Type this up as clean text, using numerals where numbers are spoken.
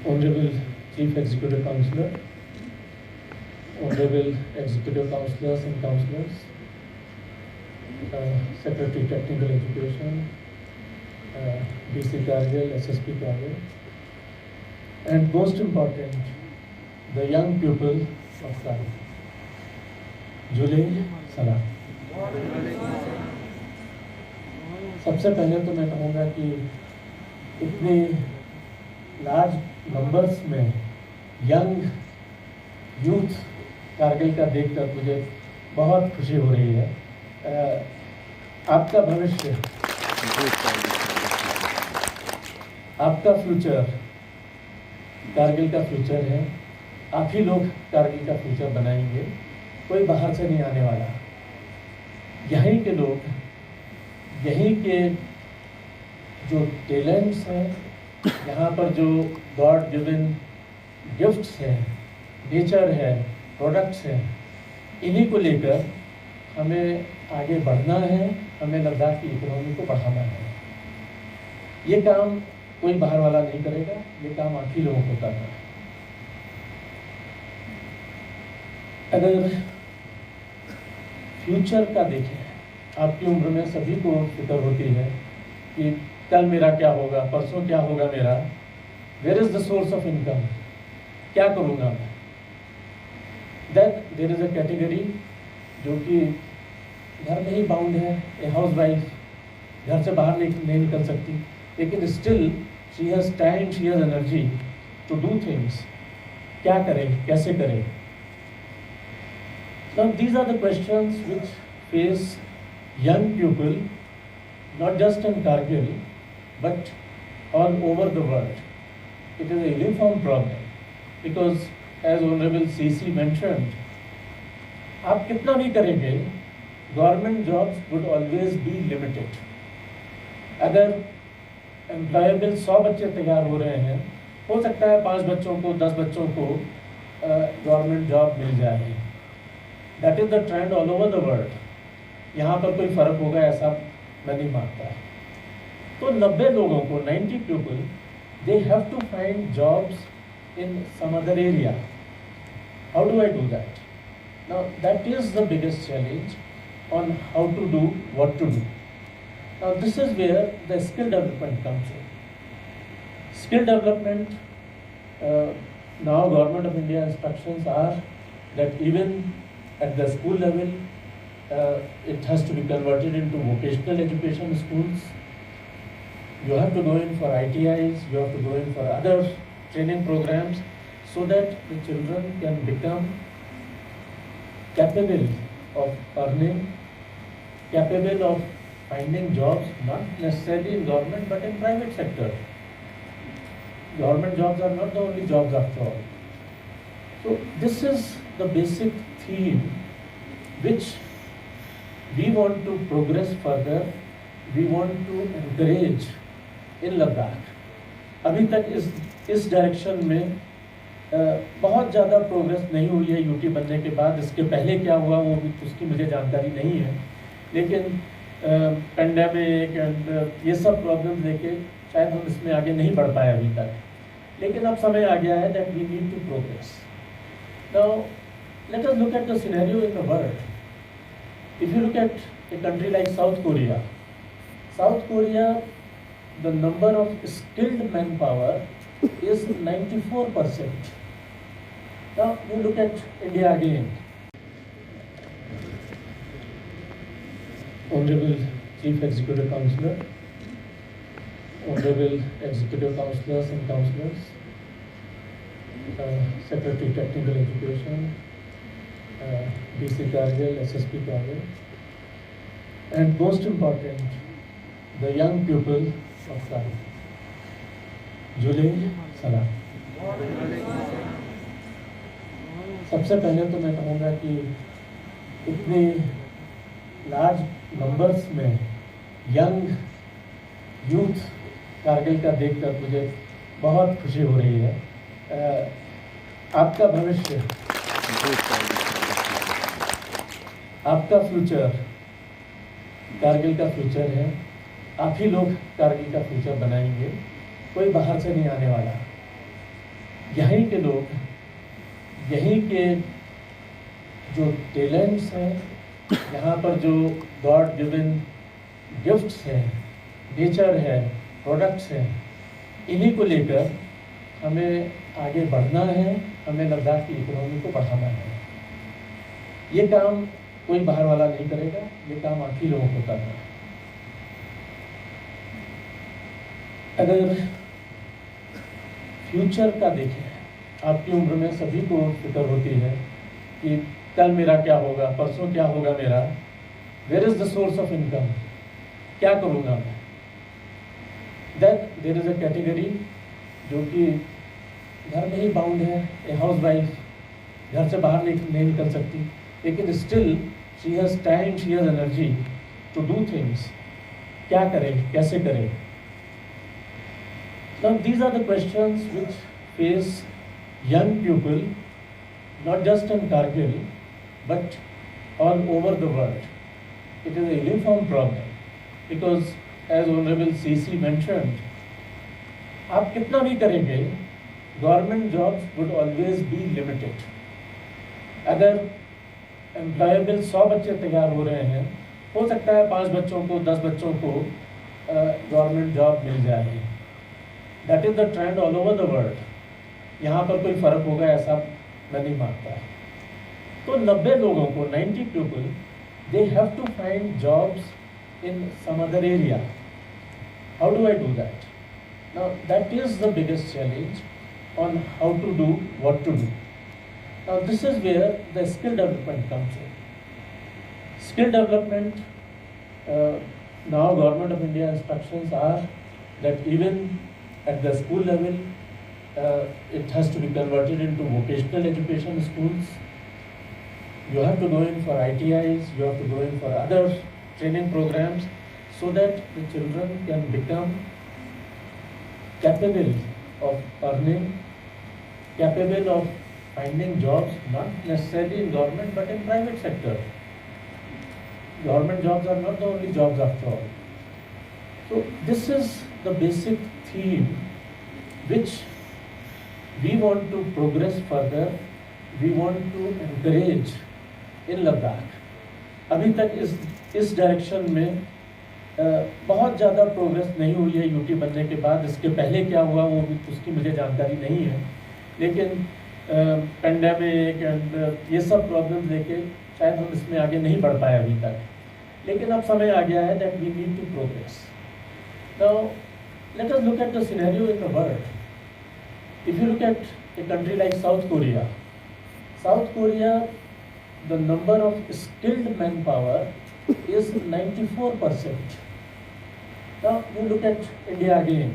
Honorable Chief Executive Councillor, Honorable Executive Councillors and Councillors, Secretary Technical Education, DC Kargil, SSP Kargil, and most important, the young people of Kargil. जुले सलाम। सबसे पहले तो मैं कहूँगा कि इतने लार्ज नंबर्स में यंग यूथ कारगिल का देखकर मुझे बहुत खुशी हो रही है। आपका भविष्य, आपका फ्यूचर कारगिल का फ्यूचर है। आप ही लोग कारगिल का फ्यूचर बनाएंगे, कोई बाहर से नहीं आने वाला। यहीं के लोग, यहीं के जो टैलेंट्स हैं, यहाँ पर जो गॉड गिवन गिफ्ट्स हैं, नेचर है, प्रोडक्ट्स हैं, इन्हीं को लेकर हमें आगे बढ़ना है, हमें लद्दाख की इकोनॉमी को बढ़ाना है। ये काम कोई बाहर वाला नहीं करेगा, ये काम आप ही लोगों को करना है। अगर फ्यूचर का देखें, आपकी उम्र में सभी को फिक्र होती है कि कल मेरा क्या होगा, परसों क्या होगा मेरा, where is the source of income, क्या करूँगा मैं। That there is a category जो कि घर में ही बाउंड है, ए हाउस वाइफ, घर से बाहर नहीं निकल सकती, लेकिन still she has time, she has energy to do things. क्या करें, कैसे करें। Now these are the questions which face young people, not just in Kargil, but all over the world. It is a uniform problem because, as Honorable CC mentioned, आप कितना भी करेंगे, government jobs would always be limited. अगर employable 100 बच्चे तैयार हो रहे हैं, हो सकता है 5 बच्चों को, 10 बच्चों को गवर्नमेंट जॉब मिल जाए। That is the trend all over the world. यहाँ पर कोई फ़र्क होगा ऐसा मैं नहीं मानता। तो 90 लोगों को, 90 people, they have to find jobs in some other area. How do I do that? Now that is the biggest challenge on how to do what to do. Now this is where the skill development comes in. Skill development, now government of India instructions are that even at the school level, it has to be converted into vocational education schools. You have to go in for ITIs, you have to go in for other training programs so that the children can become capable of earning, capable of finding jobs, not necessarily in government but in private sector. Government jobs are not the only jobs after all. So this is the basic theme which we want to progress further, we want to encourage in Ladakh. अभी तक इस direction में बहुत ज़्यादा progress नहीं हुई है UT बनने के बाद। इसके पहले क्या हुआ वो उसकी मुझे जानकारी नहीं है, लेकिन पेंडेमिक एंड ये सब प्रॉब्लम लेके शायद हम इसमें आगे नहीं बढ़ पाए अभी तक। लेकिन अब समय आ गया है that we need to progress. Now, let us look at the scenario in the world. If you look at a country like South Korea, the number of skilled manpower is 94%. Now, you look at India again. Honorable Chief Executive Councillor, Honorable Executive Councillors and Councillors, Secretary Technical Education, DC Kargil, SSP Kargil, and most important, the young people of Kargil. जुले सलाम। सबसे पहले तो मैं कहूँगा कि इतने large numbers में यंग यूथ कारगिल का देखकर मुझे बहुत खुशी हो रही है। आपका भविष्य, आपका फ्यूचर कारगिल का फ्यूचर है। आप ही लोग कारगिल का फ्यूचर बनाएंगे, कोई बाहर से नहीं आने वाला। यहीं के लोग, यहीं के जो टैलेंट्स हैं, यहाँ पर जो गॉड गिवन गिफ्ट्स हैं, नेचर है, प्रोडक्ट्स हैं, इन्हीं को लेकर हमें आगे बढ़ना है, हमें लद्दाख की इकोनॉमी को बढ़ाना है। ये काम कोई बाहर वाला नहीं करेगा, ये काम आप ही लोगों को करना है। अगर फ्यूचर का देखें, आपकी उम्र में सभी को फिक्र होती है कि कल मेरा क्या होगा, परसों क्या होगा मेरा, where is the source of income, क्या करूँगा मैं। देयर इज अ कैटेगरी जो कि घर में ही बाउंड है, ए हाउस वाइफ, घर से बाहर नहीं निकल सकती, लेकिन still she has time, she has energy to do things. क्या करें, कैसे करें। Now these are the questions which face young people, not just in Kargil, but all over the world. It is a uniform problem because, as Honorable CC mentioned, आप कितना भी करेंगे, government jobs would always be limited. अगर employable 100 बच्चे तैयार हो रहे हैं, हो सकता है 5 बच्चों को, 10 बच्चों को गवर्नमेंट जॉब मिल जाए। That is the trend all over the world. यहाँ पर कोई फर्क होगा ऐसा मैं नहीं मानता। तो 90 लोगों को, 90 people, they have to find jobs in some other area. How do I do that? Now that is the biggest challenge on how to do what to do. Now this is where the skill development comes in. Skill development, now Government of India instructions are that even at the school level, it has to be converted into vocational education schools. You have to go in for ITIs, you have to go in for other training programs so that the children can become capable of earning, capable of finding jobs, not necessarily in government but in private sector. Government jobs are not the only jobs after all. So this is the basic theme which we want to progress further, we want to encourage in Ladakh. अभी तक इस direction में बहुत ज़्यादा progress नहीं हुई है UT बनने के बाद। इसके पहले क्या हुआ वो भी उसकी मुझे जानकारी नहीं है, लेकिन पेंडेमिक एंड ये सब प्रॉब्लम्स लेके शायद हम इसमें आगे नहीं बढ़ पाए अभी तक। लेकिन अब समय आ गया है that we need to progress. Now let us look at the scenario in the world. If you look at a country like South Korea, the number of skilled manpower is 94%. Now you look at India again.